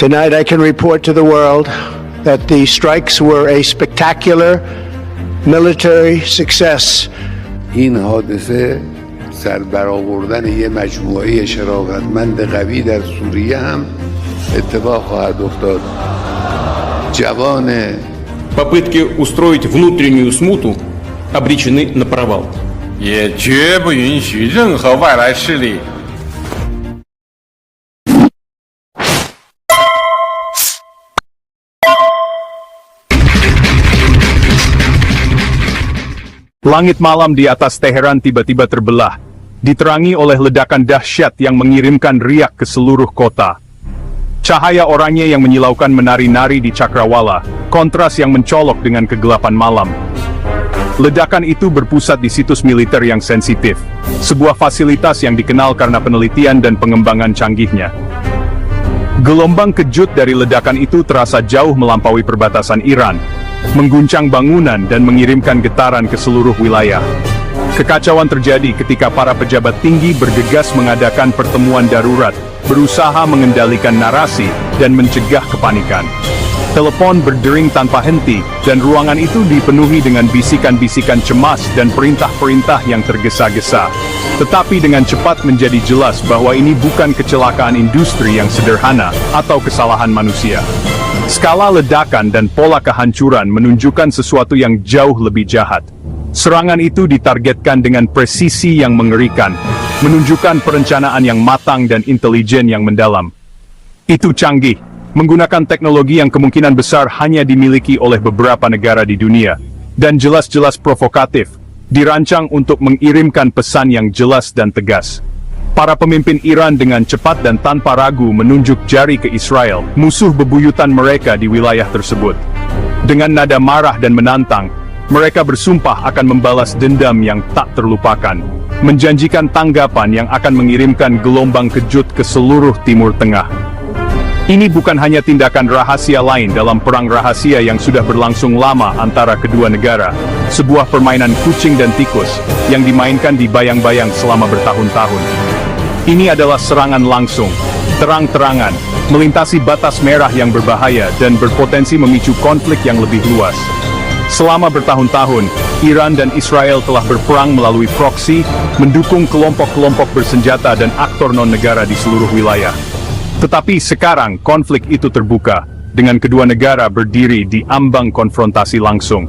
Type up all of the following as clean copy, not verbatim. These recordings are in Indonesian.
Tonight I can report to the world that the strikes were a spectacular military success. این حادثه سربرآوردن یه مجموعه شرافتمند قوی در سوریه هم اتفاق خواهد افتاد. جوان Попытки устроить внутреннюю смуту обречены на провал. 也绝不允许任何外来势力 Langit malam di atas Teheran tiba-tiba terbelah, diterangi oleh ledakan dahsyat yang mengirimkan riak ke seluruh kota. Cahaya oranye yang menyilaukan menari-nari di cakrawala, kontras yang mencolok dengan kegelapan malam. Ledakan itu berpusat di situs militer yang sensitif, sebuah fasilitas yang dikenal karena penelitian dan pengembangan canggihnya. Gelombang kejut dari ledakan itu terasa jauh melampaui perbatasan Iran, mengguncang bangunan dan mengirimkan getaran ke seluruh wilayah. Kekacauan terjadi ketika para pejabat tinggi bergegas mengadakan pertemuan darurat, berusaha mengendalikan narasi dan mencegah kepanikan. Telepon berdering tanpa henti, dan ruangan itu dipenuhi dengan bisikan-bisikan cemas dan perintah-perintah yang tergesa-gesa. Tetapi dengan cepat menjadi jelas bahwa ini bukan kecelakaan industri yang sederhana atau kesalahan manusia. Skala ledakan dan pola kehancuran menunjukkan sesuatu yang jauh lebih jahat. Serangan itu ditargetkan dengan presisi yang mengerikan, menunjukkan perencanaan yang matang dan intelijen yang mendalam. Itu canggih, menggunakan teknologi yang kemungkinan besar hanya dimiliki oleh beberapa negara di dunia, dan jelas-jelas provokatif, dirancang untuk mengirimkan pesan yang jelas dan tegas. Para pemimpin Iran dengan cepat dan tanpa ragu menunjuk jari ke Israel, musuh bebuyutan mereka di wilayah tersebut. Dengan nada marah dan menantang, mereka bersumpah akan membalas dendam yang tak terlupakan, menjanjikan tanggapan yang akan mengirimkan gelombang kejut ke seluruh Timur Tengah. Ini bukan hanya tindakan rahasia lain dalam perang rahasia yang sudah berlangsung lama antara kedua negara, sebuah permainan kucing dan tikus yang dimainkan di bayang-bayang selama bertahun-tahun. Ini adalah serangan langsung, terang-terangan, melintasi batas merah yang berbahaya dan berpotensi memicu konflik yang lebih luas. Selama bertahun-tahun, Iran dan Israel telah berperang melalui proksi, mendukung kelompok-kelompok bersenjata dan aktor non-negara di seluruh wilayah. Tetapi sekarang konflik itu terbuka, dengan kedua negara berdiri di ambang konfrontasi langsung.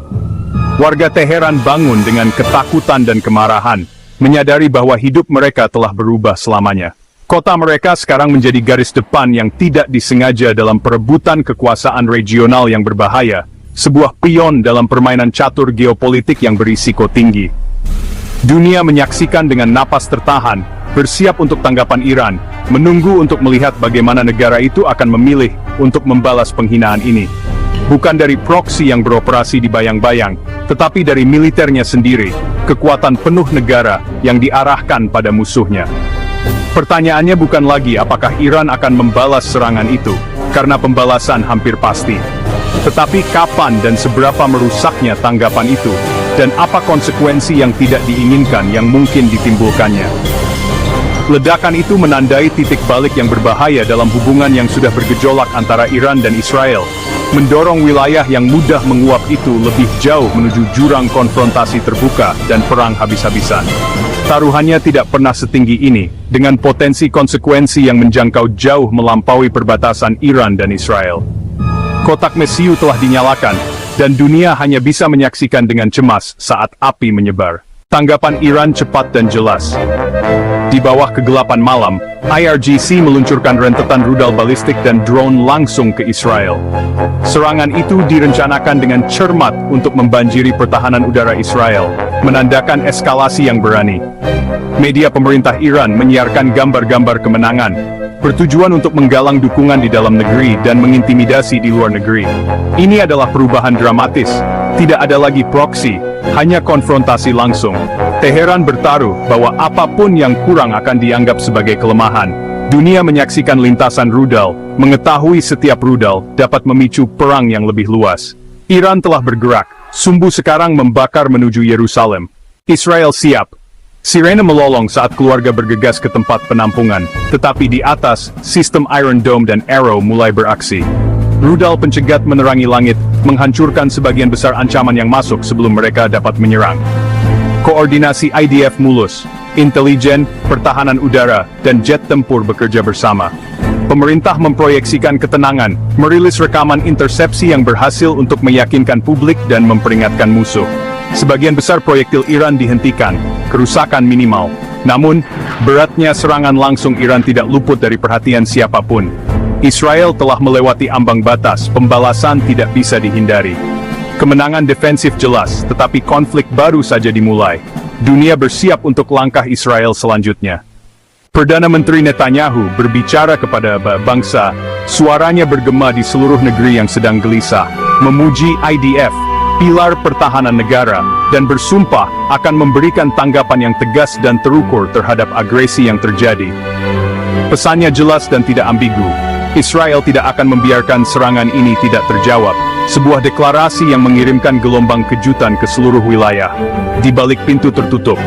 Warga Teheran bangun dengan ketakutan dan kemarahan, menyadari bahwa hidup mereka telah berubah selamanya. Kota mereka sekarang menjadi garis depan yang tidak disengaja dalam perebutan kekuasaan regional yang berbahaya, sebuah pion dalam permainan catur geopolitik yang berisiko tinggi. Dunia menyaksikan dengan napas tertahan, bersiap untuk tanggapan Iran, menunggu untuk melihat bagaimana negara itu akan memilih untuk membalas penghinaan ini. Bukan dari proksi yang beroperasi di bayang-bayang, tetapi dari militernya sendiri, kekuatan penuh negara yang diarahkan pada musuhnya. Pertanyaannya bukan lagi apakah Iran akan membalas serangan itu, karena pembalasan hampir pasti. Tetapi kapan dan seberapa merusaknya tanggapan itu, dan apa konsekuensi yang tidak diinginkan yang mungkin ditimbulkannya. Ledakan itu menandai titik balik yang berbahaya dalam hubungan yang sudah bergejolak antara Iran dan Israel, mendorong wilayah yang mudah menguap itu lebih jauh menuju jurang konfrontasi terbuka dan perang habis-habisan. Taruhannya tidak pernah setinggi ini, dengan potensi konsekuensi yang menjangkau jauh melampaui perbatasan Iran dan Israel. Kotak mesiu telah dinyalakan, dan dunia hanya bisa menyaksikan dengan cemas saat api menyebar. Tanggapan Iran cepat dan jelas. Di bawah kegelapan malam, IRGC meluncurkan rentetan rudal balistik dan drone langsung ke Israel. Serangan itu direncanakan dengan cermat untuk membanjiri pertahanan udara Israel, menandakan eskalasi yang berani. Media pemerintah Iran menyiarkan gambar-gambar kemenangan, bertujuan untuk menggalang dukungan di dalam negeri dan mengintimidasi di luar negeri. Ini adalah perubahan dramatis. Tidak ada lagi proksi, hanya konfrontasi langsung. Teheran bertaruh bahwa apapun yang kurang akan dianggap sebagai kelemahan. Dunia menyaksikan lintasan rudal, mengetahui setiap rudal dapat memicu perang yang lebih luas. Iran telah bergerak, sumbu sekarang membakar menuju Yerusalem. Israel siap. Sirene melolong saat keluarga bergegas ke tempat penampungan, tetapi di atas, sistem Iron Dome dan Arrow mulai beraksi. Rudal pencegat menerangi langit, menghancurkan sebagian besar ancaman yang masuk sebelum mereka dapat menyerang. Koordinasi IDF mulus, intelijen, pertahanan udara, dan jet tempur bekerja bersama. Pemerintah memproyeksikan ketenangan, merilis rekaman intersepsi yang berhasil untuk meyakinkan publik dan memperingatkan musuh. Sebagian besar proyektil Iran dihentikan, kerusakan minimal. Namun, beratnya serangan langsung Iran tidak luput dari perhatian siapapun. Israel telah melewati ambang batas, pembalasan tidak bisa dihindari. Kemenangan defensif jelas, tetapi konflik baru saja dimulai. Dunia bersiap untuk langkah Israel selanjutnya. Perdana Menteri Netanyahu berbicara kepada bangsa, suaranya bergema di seluruh negeri yang sedang gelisah, memuji IDF, pilar pertahanan negara, dan bersumpah akan memberikan tanggapan yang tegas dan terukur terhadap agresi yang terjadi. Pesannya jelas dan tidak ambigu. Israel tidak akan membiarkan serangan ini tidak terjawab. Sebuah deklarasi yang mengirimkan gelombang kejutan ke seluruh wilayah. Di balik pintu tertutup,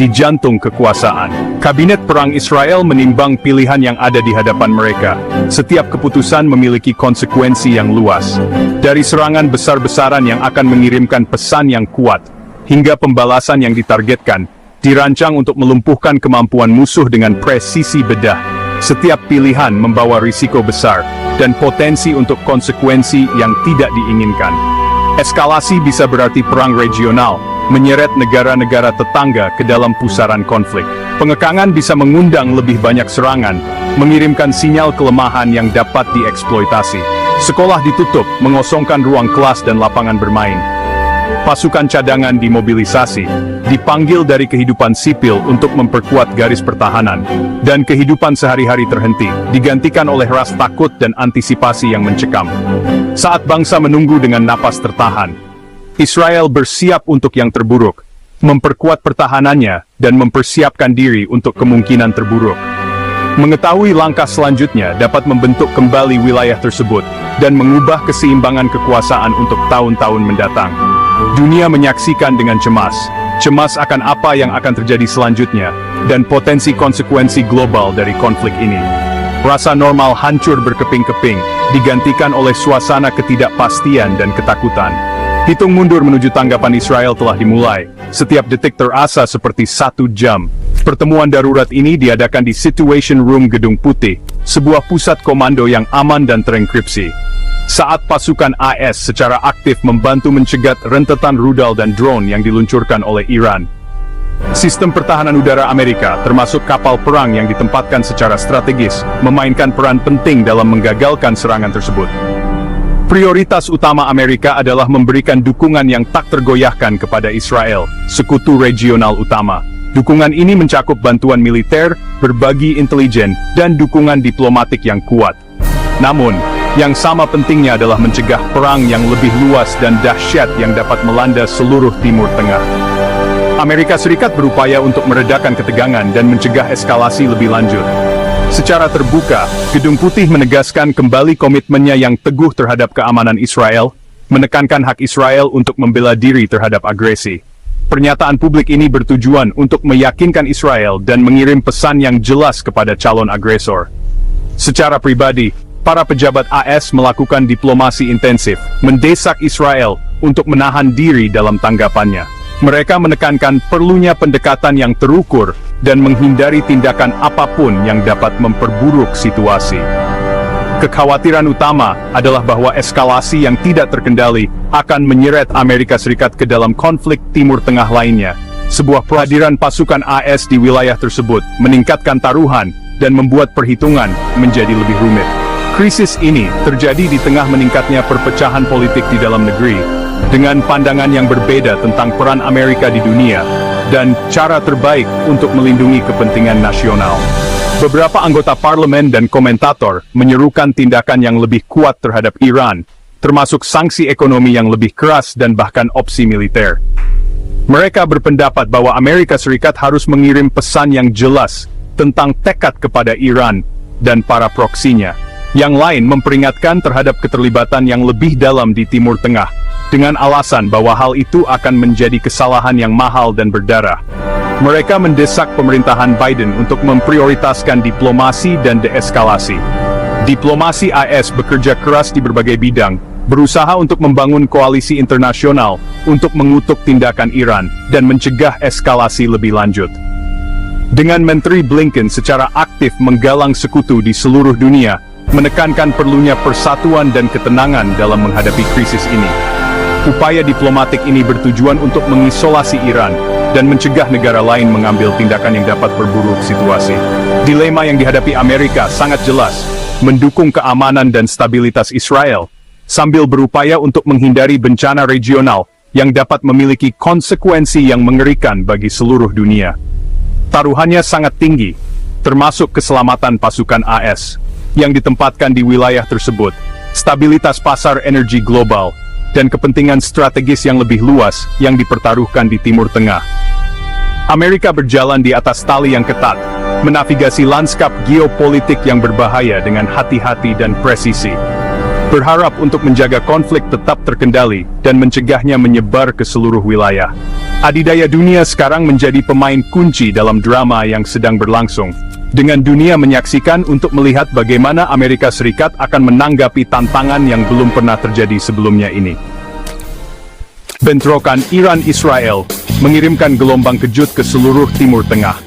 di jantung kekuasaan, Kabinet Perang Israel menimbang pilihan yang ada di hadapan mereka. Setiap keputusan memiliki konsekuensi yang luas. Dari serangan besar-besaran yang akan mengirimkan pesan yang kuat, hingga pembalasan yang ditargetkan, dirancang untuk melumpuhkan kemampuan musuh dengan presisi bedah. Setiap pilihan membawa risiko besar, dan potensi untuk konsekuensi yang tidak diinginkan. Eskalasi bisa berarti perang regional, menyeret negara-negara tetangga ke dalam pusaran konflik. Pengekangan bisa mengundang lebih banyak serangan, mengirimkan sinyal kelemahan yang dapat dieksploitasi. Sekolah ditutup, mengosongkan ruang kelas dan lapangan bermain. Pasukan cadangan dimobilisasi, dipanggil dari kehidupan sipil untuk memperkuat garis pertahanan, dan kehidupan sehari-hari terhenti, digantikan oleh rasa takut dan antisipasi yang mencekam. Saat bangsa menunggu dengan napas tertahan, Israel bersiap untuk yang terburuk, memperkuat pertahanannya, dan mempersiapkan diri untuk kemungkinan terburuk. Mengetahui langkah selanjutnya dapat membentuk kembali wilayah tersebut, dan mengubah keseimbangan kekuasaan untuk tahun-tahun mendatang. Dunia menyaksikan dengan cemas akan apa yang akan terjadi selanjutnya, dan potensi konsekuensi global dari konflik ini. Rasa normal hancur berkeping-keping, digantikan oleh suasana ketidakpastian dan ketakutan. Hitung mundur menuju tanggapan Israel telah dimulai. Setiap detik terasa seperti 1 jam. Pertemuan darurat ini diadakan di Situation Room Gedung Putih, sebuah pusat komando yang aman dan terenkripsi. Saat pasukan AS secara aktif membantu mencegat rentetan rudal dan drone yang diluncurkan oleh Iran. Sistem pertahanan udara Amerika, termasuk kapal perang yang ditempatkan secara strategis, memainkan peran penting dalam menggagalkan serangan tersebut. Prioritas utama Amerika adalah memberikan dukungan yang tak tergoyahkan kepada Israel, sekutu regional utama. Dukungan ini mencakup bantuan militer, berbagi intelijen, dan dukungan diplomatik yang kuat. Namun, yang sama pentingnya adalah mencegah perang yang lebih luas dan dahsyat yang dapat melanda seluruh Timur Tengah. Amerika Serikat berupaya untuk meredakan ketegangan dan mencegah eskalasi lebih lanjut. Secara terbuka, Gedung Putih menegaskan kembali komitmennya yang teguh terhadap keamanan Israel, menekankan hak Israel untuk membela diri terhadap agresi. Pernyataan publik ini bertujuan untuk meyakinkan Israel dan mengirim pesan yang jelas kepada calon agresor. Secara pribadi, para pejabat AS melakukan diplomasi intensif, mendesak Israel untuk menahan diri dalam tanggapannya. Mereka menekankan perlunya pendekatan yang terukur dan menghindari tindakan apapun yang dapat memperburuk situasi. Kekhawatiran utama adalah bahwa eskalasi yang tidak terkendali akan menyeret Amerika Serikat ke dalam konflik Timur Tengah lainnya. Sebuah kehadiran pasukan AS di wilayah tersebut meningkatkan taruhan dan membuat perhitungan menjadi lebih rumit. Krisis ini terjadi di tengah meningkatnya perpecahan politik di dalam negeri, dengan pandangan yang berbeda tentang peran Amerika di dunia, dan cara terbaik untuk melindungi kepentingan nasional. Beberapa anggota parlemen dan komentator menyerukan tindakan yang lebih kuat terhadap Iran, termasuk sanksi ekonomi yang lebih keras dan bahkan opsi militer. Mereka berpendapat bahwa Amerika Serikat harus mengirim pesan yang jelas tentang tekad kepada Iran dan para proksinya. Yang lain memperingatkan terhadap keterlibatan yang lebih dalam di Timur Tengah, dengan alasan bahwa hal itu akan menjadi kesalahan yang mahal dan berdarah. Mereka mendesak pemerintahan Biden untuk memprioritaskan diplomasi dan deeskalasi. Diplomasi AS bekerja keras di berbagai bidang, berusaha untuk membangun koalisi internasional untuk mengutuk tindakan Iran dan mencegah eskalasi lebih lanjut. Dengan Menteri Blinken secara aktif menggalang sekutu di seluruh dunia, menekankan perlunya persatuan dan ketenangan dalam menghadapi krisis ini. Upaya diplomatik ini bertujuan untuk mengisolasi Iran dan mencegah negara lain mengambil tindakan yang dapat perburuk situasi. Dilema yang dihadapi Amerika sangat jelas, mendukung keamanan dan stabilitas Israel, sambil berupaya untuk menghindari bencana regional yang dapat memiliki konsekuensi yang mengerikan bagi seluruh dunia. Taruhannya sangat tinggi, termasuk keselamatan pasukan AS, yang ditempatkan di wilayah tersebut, stabilitas pasar energi global, dan kepentingan strategis yang lebih luas yang dipertaruhkan di Timur Tengah. Amerika berjalan di atas tali yang ketat, menavigasi lanskap geopolitik yang berbahaya dengan hati-hati dan presisi. Berharap untuk menjaga konflik tetap terkendali dan mencegahnya menyebar ke seluruh wilayah. Adidaya dunia sekarang menjadi pemain kunci dalam drama yang sedang berlangsung, dengan dunia menyaksikan untuk melihat bagaimana Amerika Serikat akan menanggapi tantangan yang belum pernah terjadi sebelumnya ini. Bentrokan Iran-Israel mengirimkan gelombang kejut ke seluruh Timur Tengah.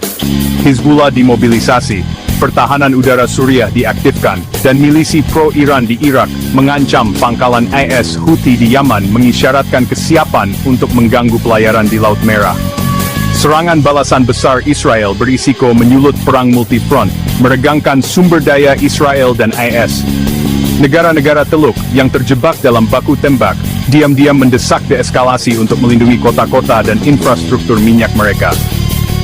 Hizbullah dimobilisasi, pertahanan udara Suriah diaktifkan, dan milisi pro-Iran di Irak mengancam pangkalan IS Houthi di Yaman mengisyaratkan kesiapan untuk mengganggu pelayaran di Laut Merah. Serangan balasan besar Israel berisiko menyulut perang multifront, meregangkan sumber daya Israel dan IS. Negara-negara Teluk yang terjebak dalam baku tembak, diam-diam mendesak deeskalasi untuk melindungi kota-kota dan infrastruktur minyak mereka.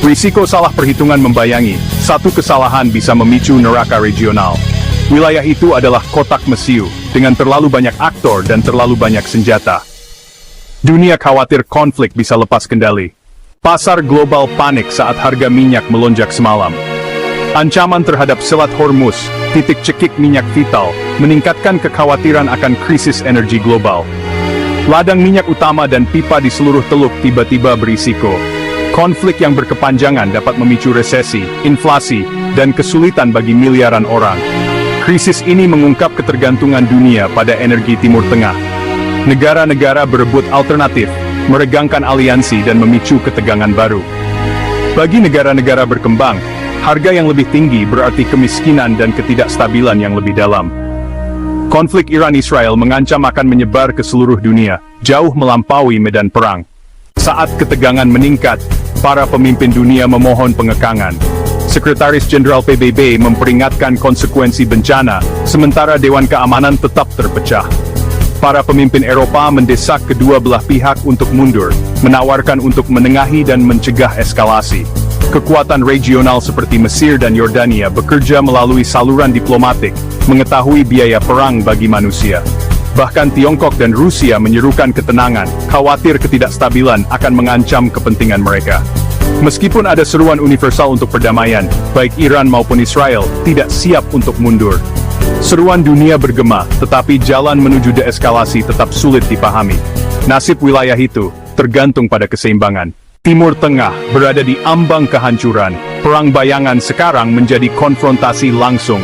Risiko salah perhitungan membayangi, satu kesalahan bisa memicu neraka regional. Wilayah itu adalah kotak mesiu, dengan terlalu banyak aktor dan terlalu banyak senjata. Dunia khawatir konflik bisa lepas kendali. Pasar global panik saat harga minyak melonjak semalam. Ancaman terhadap Selat Hormuz, titik cekik minyak vital, meningkatkan kekhawatiran akan krisis energi global. Ladang minyak utama dan pipa di seluruh teluk tiba-tiba berisiko. Konflik yang berkepanjangan dapat memicu resesi, inflasi, dan kesulitan bagi miliaran orang. Krisis ini mengungkap ketergantungan dunia pada energi Timur Tengah. Negara-negara berebut alternatif, meregangkan aliansi dan memicu ketegangan baru. Bagi negara-negara berkembang, harga yang lebih tinggi berarti kemiskinan dan ketidakstabilan yang lebih dalam. Konflik Iran-Israel mengancam akan menyebar ke seluruh dunia, jauh melampaui medan perang. Saat ketegangan meningkat, para pemimpin dunia memohon pengekangan. Sekretaris Jenderal PBB memperingatkan konsekuensi bencana, sementara Dewan Keamanan tetap terpecah. Para pemimpin Eropa mendesak kedua belah pihak untuk mundur, menawarkan untuk menengahi dan mencegah eskalasi. Kekuatan regional seperti Mesir dan Yordania bekerja melalui saluran diplomatik, mengetahui biaya perang bagi manusia. Bahkan Tiongkok dan Rusia menyerukan ketenangan, khawatir ketidakstabilan akan mengancam kepentingan mereka. Meskipun ada seruan universal untuk perdamaian, baik Iran maupun Israel tidak siap untuk mundur. Seruan dunia bergema, tetapi jalan menuju deeskalasi tetap sulit dipahami. Nasib wilayah itu tergantung pada keseimbangan. Timur Tengah berada di ambang kehancuran. Perang bayangan sekarang menjadi konfrontasi langsung.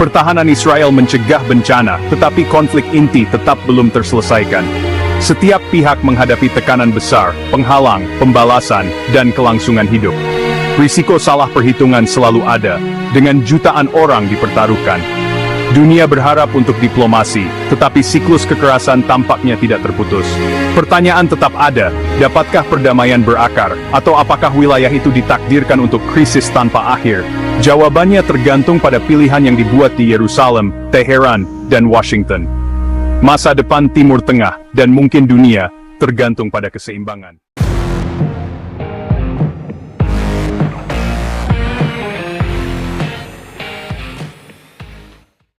Pertahanan Israel mencegah bencana, tetapi konflik inti tetap belum terselesaikan. Setiap pihak menghadapi tekanan besar, penghalang, pembalasan, dan kelangsungan hidup. Risiko salah perhitungan selalu ada, dengan jutaan orang dipertaruhkan. Dunia berharap untuk diplomasi, tetapi siklus kekerasan tampaknya tidak terputus. Pertanyaan tetap ada, dapatkah perdamaian berakar, atau apakah wilayah itu ditakdirkan untuk krisis tanpa akhir? Jawabannya tergantung pada pilihan yang dibuat di Yerusalem, Teheran, dan Washington. Masa depan Timur Tengah, dan mungkin dunia, tergantung pada keseimbangan.